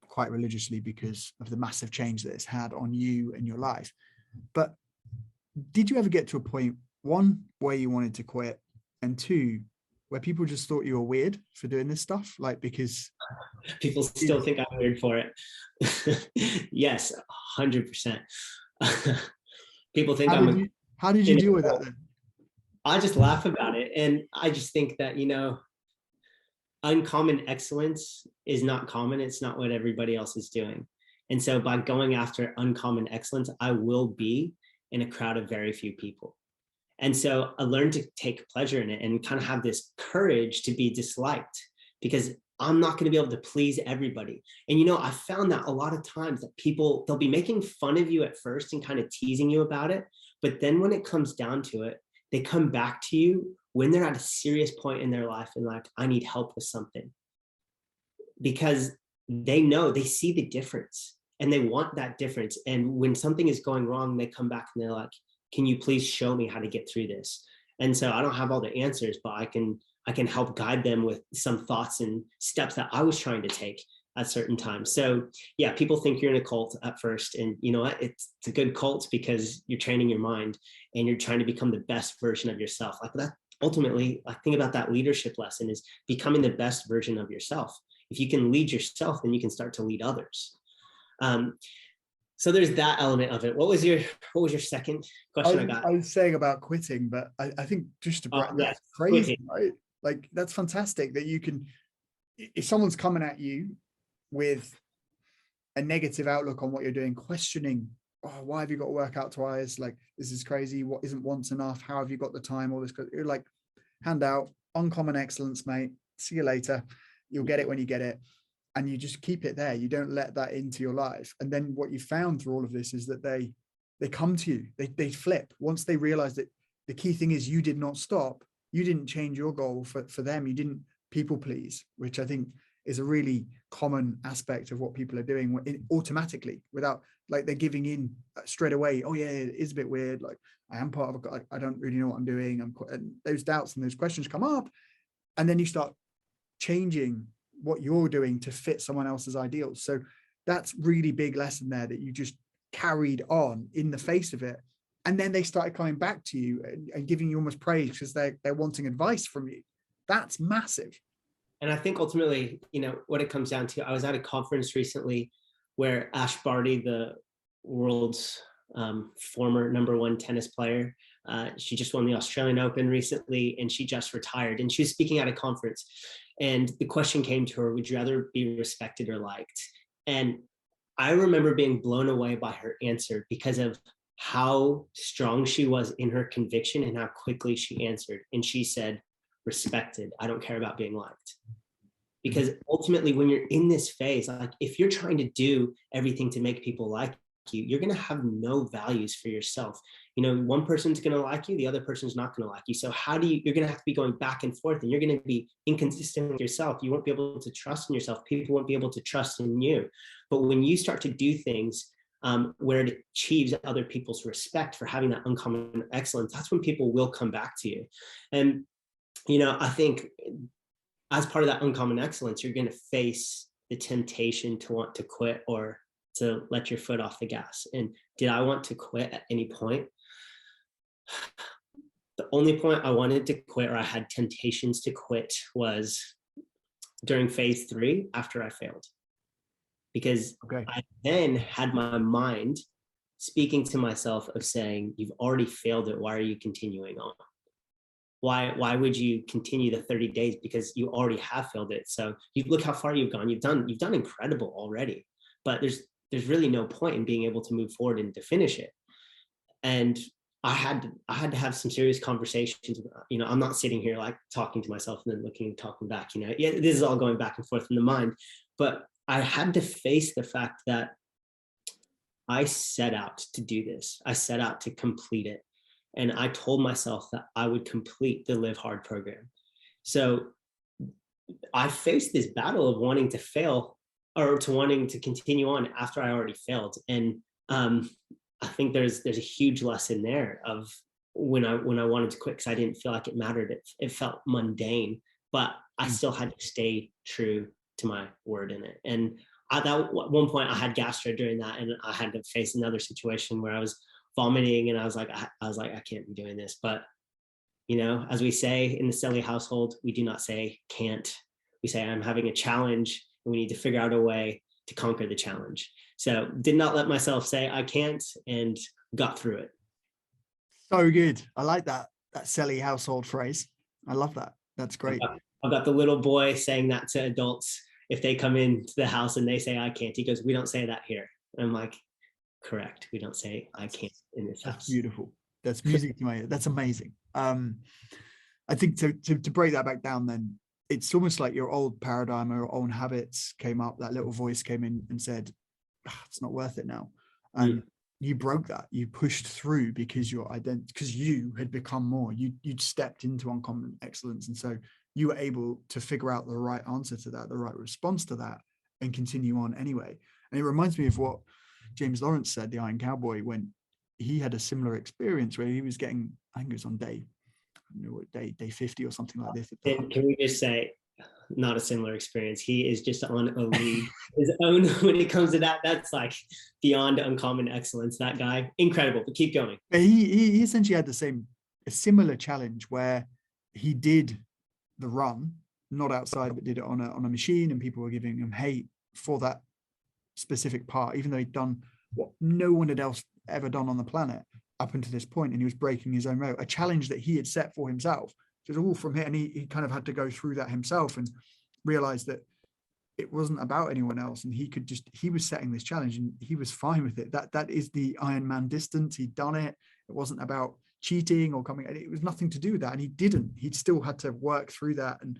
quite religiously because of the massive change that it's had on you and your life. But did you ever get to a point, 1, where you wanted to quit, and 2, where people just thought you were weird for doing this stuff? Like, because people still think I'm weird for it. Yes, 100%. People think how did you deal with that then? I just laugh about it. And I just think that, uncommon excellence is not common. It's not what everybody else is doing. And so by going after uncommon excellence, I will be in a crowd of very few people. And so I learned to take pleasure in it and kind of have this courage to be disliked, because I'm not going to be able to please everybody. And, I found that a lot of times that people, they'll be making fun of you at first and kind of teasing you about it. But then when it comes down to it, they come back to you when they're at a serious point in their life and like, I need help with something, because they know, they see the difference and they want that difference. And when something is going wrong, they come back and they're like, can you please show me how to get through this? And so I don't have all the answers, but I can help guide them with some thoughts and steps that I was trying to take at certain times. So yeah, people think you're in a cult at first, and you know what? It's a good cult because you're training your mind and you're trying to become the best version of yourself. Like that, ultimately, I think about that leadership lesson is becoming the best version of yourself. If you can lead yourself, then you can start to lead others. So there's that element of it. What was your second question? I got. I was saying about quitting, but I think just to break Yes, that's crazy, quitting. right? Like that's fantastic that you can, if someone's coming at you with a negative outlook on what you're doing, questioning, oh, why have you got to work out twice? Like, this is crazy. What isn't once enough? How have you got the time? All this, you're like, hand out, uncommon excellence, mate. See you later. You'll get it when you get it. And you just keep it there. You don't let that into your life. And then what you found through all of this is that they come to you. They flip once they realize that the key thing is you did not stop. You didn't change your goal for them. You didn't people please, which I think is a really common aspect of what people are doing automatically without, like, they're giving in straight away. Oh yeah, it is a bit weird. Like, I am part of I don't really know what I'm doing. And those doubts and those questions come up, and then you start changing what you're doing to fit someone else's ideals. So that's really big lesson there that you just carried on in the face of it. And then they started coming back to you and giving you almost praise because they're wanting advice from you. That's massive. And I think ultimately, you know, what it comes down to, I was at a conference recently where Ash Barty, the world's former #1 tennis player, she just won the Australian Open recently, and she just retired. And she was speaking at a conference. And the question came to her, would you rather be respected or liked? And I remember being blown away by her answer because of how strong she was in her conviction and how quickly she answered. And she said, respected. I don't care about being liked. Because ultimately, when you're in this phase, like if you're trying to do everything to make people like you, you're going to have no values for yourself. You know, one person's going to like you, the other person's not going to like you. So you're going to have to be going back and forth, and you're going to be inconsistent with yourself. You won't be able to trust in yourself. People won't be able to trust in you. But when you start to do things where it achieves other people's respect for having that uncommon excellence, that's when people will come back to you. And, you know, I think as part of that uncommon excellence, you're going to face the temptation to want to quit or to let your foot off the gas. And did I want to quit at any point? The only point I wanted to quit, or I had temptations to quit, was during phase 3 after I failed. Because I then had my mind speaking to myself of saying, you've already failed it. Why are you continuing on? Why would you continue the 30 days? Because you already have failed it. So you look how far you've gone. You've done incredible already, but there's really no point in being able to move forward and to finish it. And I had to have some serious conversations. You know, I'm not sitting here like talking to myself and then looking and talking back, you know, yeah, this is all going back and forth in the mind, but I had to face the fact that I set out to do this. I set out to complete it. And I told myself that I would complete the Live Hard program. So I faced this battle of wanting to fail or to wanting to continue on after I already failed. And I think there's a huge lesson there of when I wanted to quit because I didn't feel like it mattered. It felt mundane, but I still had to stay true to my word in it. And at one point I had gastro during that, and I had to face another situation where I was vomiting, and I was like, I can't be doing this. But, you know, as we say in the Selley household, we do not say can't. We say I'm having a challenge, and we need to figure out a way to conquer the challenge. So did not let myself say I can't, and got through it. So good. I like that Selley household phrase. I love that. That's great. I've got the little boy saying that to adults if they come into the house and they say I can't. He goes, we don't say that here. And I'm like, correct. We don't say I can't in this house. That's beautiful. That's music to my ear. That's amazing. I think to break that back down, then it's almost like your old paradigm or own habits came up. That little voice came in and said, it's not worth it now. And you broke that. You pushed through because because you had become more. You'd stepped into uncommon excellence, and so you were able to figure out the right answer to that, the right response to that, and continue on anyway. And it reminds me of what James Lawrence said, the Iron Cowboy, when he had a similar experience where he was getting, I think it was on day 50 or something like this. Can we just say, not a similar experience. He is just on a league his own when it comes to that. That's like beyond uncommon excellence. That guy, incredible. But keep going. But he essentially had a similar challenge where he did the run, not outside, but did it on a machine, and people were giving him hate for that specific part, even though he'd done what no one had else ever done on the planet up until this point, and he was breaking his own record, a challenge that he had set for himself. So it was all from him, and he kind of had to go through that himself and realize that it wasn't about anyone else, and he was setting this challenge, and he was fine with it. That is the Ironman distance. He'd done it. It wasn't about cheating or coming. It was nothing to do with that, and he'd still had to work through that, and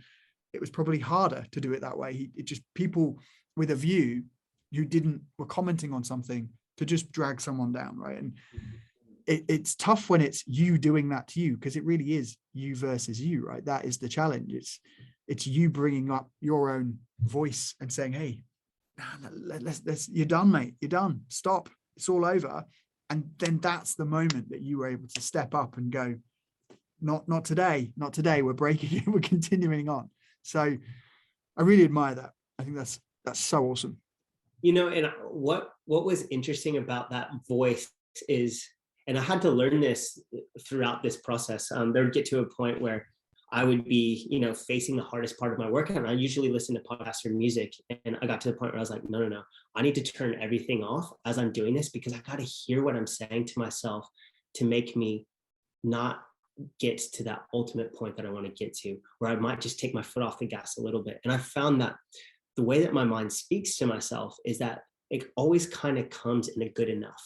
it was probably harder to do it that way. It just, people with a view who were commenting on something to just drag someone down, right? And it's tough when it's you doing that to you, because it really is you versus you, right? That is the challenge. It's you bringing up your own voice and saying, hey, let's you're done, mate. You're done. Stop. It's all over. And then that's the moment that you were able to step up and go, not today. We're breaking it. We're continuing on. So I really admire that. I think that's so awesome. And what was interesting about that voice is, and I had to learn this throughout this process. There would get to a point where I would be, facing the hardest part of my workout. And I usually listen to podcasts or music. And I got to the point where I was like, no. I need to turn everything off as I'm doing this, because I got to hear what I'm saying to myself to make me not get to that ultimate point that I want to get to, where I might just take my foot off the gas a little bit. And I found that the way that my mind speaks to myself is that it always kind of comes in a good enough,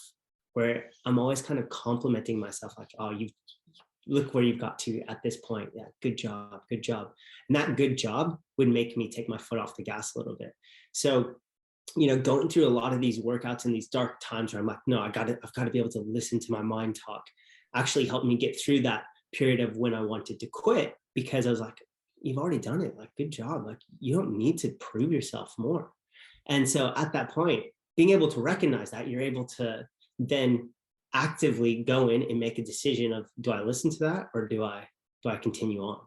where I'm always kind of complimenting myself, like, oh, you look where you've got to at this point. Yeah, good job. And that good job would make me take my foot off the gas a little bit. So, going through a lot of these workouts in these dark times where I'm like, no, I've got to be able to listen to my mind talk, actually helped me get through that period of when I wanted to quit, because I was like, you've already done it. Like, good job. Like, you don't need to prove yourself more. And so at that point, being able to recognize that, you're able to then actively go in and make a decision of, do I listen to that, or do I continue on?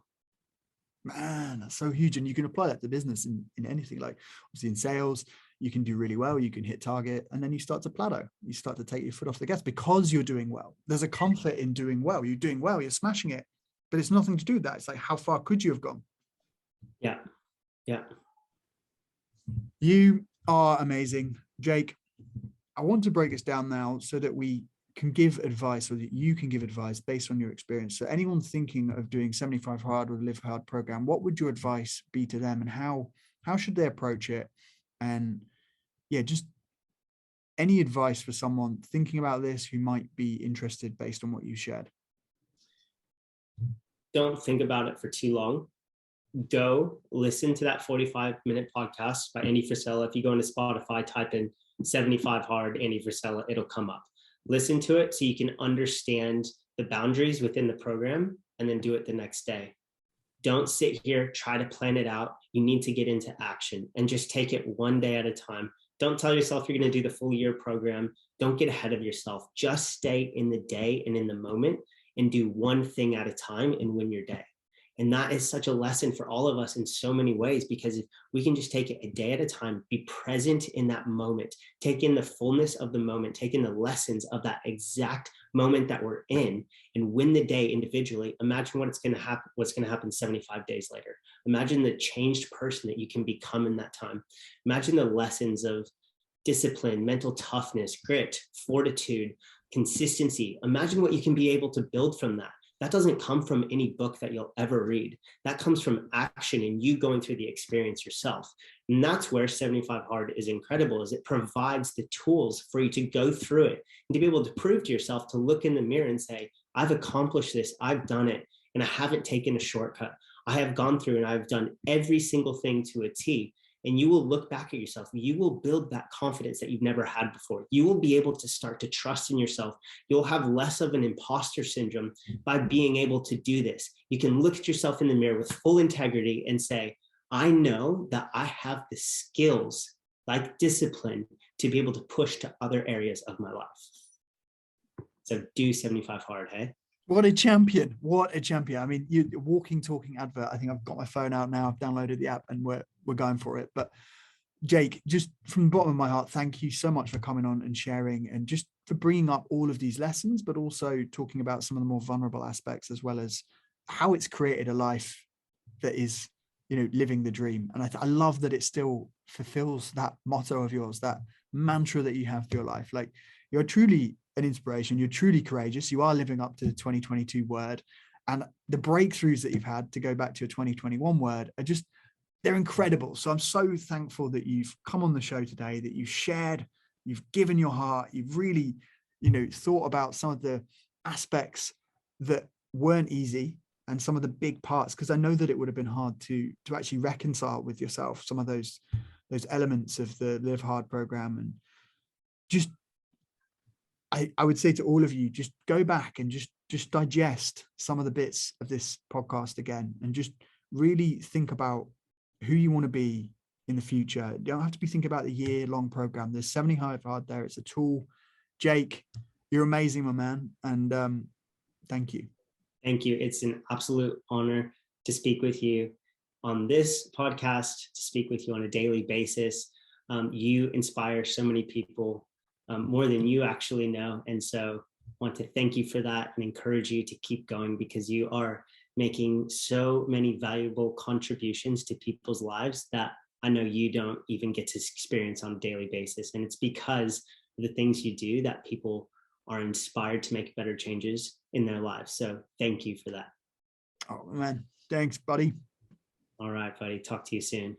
Man, that's so huge. And you can apply that to business in anything. Like, obviously in sales, you can do really well, you can hit target, and then you start to plateau. You start to take your foot off the gas because you're doing well. There's a comfort in doing well. You're doing well, you're smashing it, but it's nothing to do with that. It's like, how far could you have gone? Yeah. You are amazing, Jake. I want to break this down now so that we can give advice, or that you can give advice based on your experience. So anyone thinking of doing 75 Hard or the Live Hard program, what would your advice be to them, and how should they approach it? And yeah, just any advice for someone thinking about this who might be interested based on what you shared. Don't think about it for too long. Go listen to that 45-minute podcast by Andy Frisella. If you go into Spotify, type in 75 Hard Andy Frisella, it'll come up. Listen to it so you can understand the boundaries within the program, and then do it the next day. Don't sit here, try to plan it out. You need to get into action and just take it one day at a time. Don't tell yourself you're going to do the full year program. Don't get ahead of yourself. Just stay in the day and in the moment, and do one thing at a time and win your day. And that is such a lesson for all of us in so many ways, because if we can just take it a day at a time, be present in that moment, take in the fullness of the moment, take in the lessons of that exact moment that we're in, and win the day individually. Imagine what's going to happen 75 days later. Imagine the changed person that you can become in that time. Imagine the lessons of discipline, mental toughness, grit, fortitude, consistency. Imagine what you can be able to build from that. That doesn't come from any book that you'll ever read. That comes from action and you going through the experience yourself. And that's where 75 Hard is incredible, is it provides the tools for you to go through it and to be able to prove to yourself, to look in the mirror and say, I've accomplished this, I've done it, and I haven't taken a shortcut. I have gone through and I've done every single thing to a T. And you will look back at yourself. You will build that confidence that you've never had before. You will be able to start to trust in yourself. You'll have less of an imposter syndrome by being able to do this. You can look at yourself in the mirror with full integrity and say, I know that I have the skills, like discipline, to be able to push to other areas of my life. So do 75 Hard, hey? What a champion. What a champion. I mean, you walking, talking advert. I think I've got my phone out now. I've downloaded the app and we're going for it. But Jake, just from the bottom of my heart, thank you so much for coming on and sharing and just for bringing up all of these lessons, but also talking about some of the more vulnerable aspects as well as how it's created a life that is, living the dream. And I love that it still fulfills that motto of yours, that mantra that you have for your life. Like, you're truly an inspiration. You're truly courageous. You are living up to the 2022 word. And the breakthroughs that you've had, to go back to your 2021 word, are just, they're incredible. So I'm so thankful that you've come on the show today, that you've shared, you've given your heart, you've really, thought about some of the aspects that weren't easy and some of the big parts, because I know that it would have been hard to actually reconcile with yourself some of those elements of the Live Hard program. And just, I would say to all of you, just go back and just digest some of the bits of this podcast again, and just really think about who you want to be in the future. You don't have to be thinking about the year-long program. There's 75 hard there. It's a tool. Jake, you're amazing, my man. And thank you. Thank you. It's an absolute honor to speak with you on this podcast, to speak with you on a daily basis. You inspire so many people, more than you actually know. And so I want to thank you for that and encourage you to keep going, because you are making so many valuable contributions to people's lives that I know you don't even get to experience on a daily basis. And it's because of the things you do that people are inspired to make better changes in their lives. So thank you for that. Oh, man. Thanks, buddy. All right, buddy. Talk to you soon.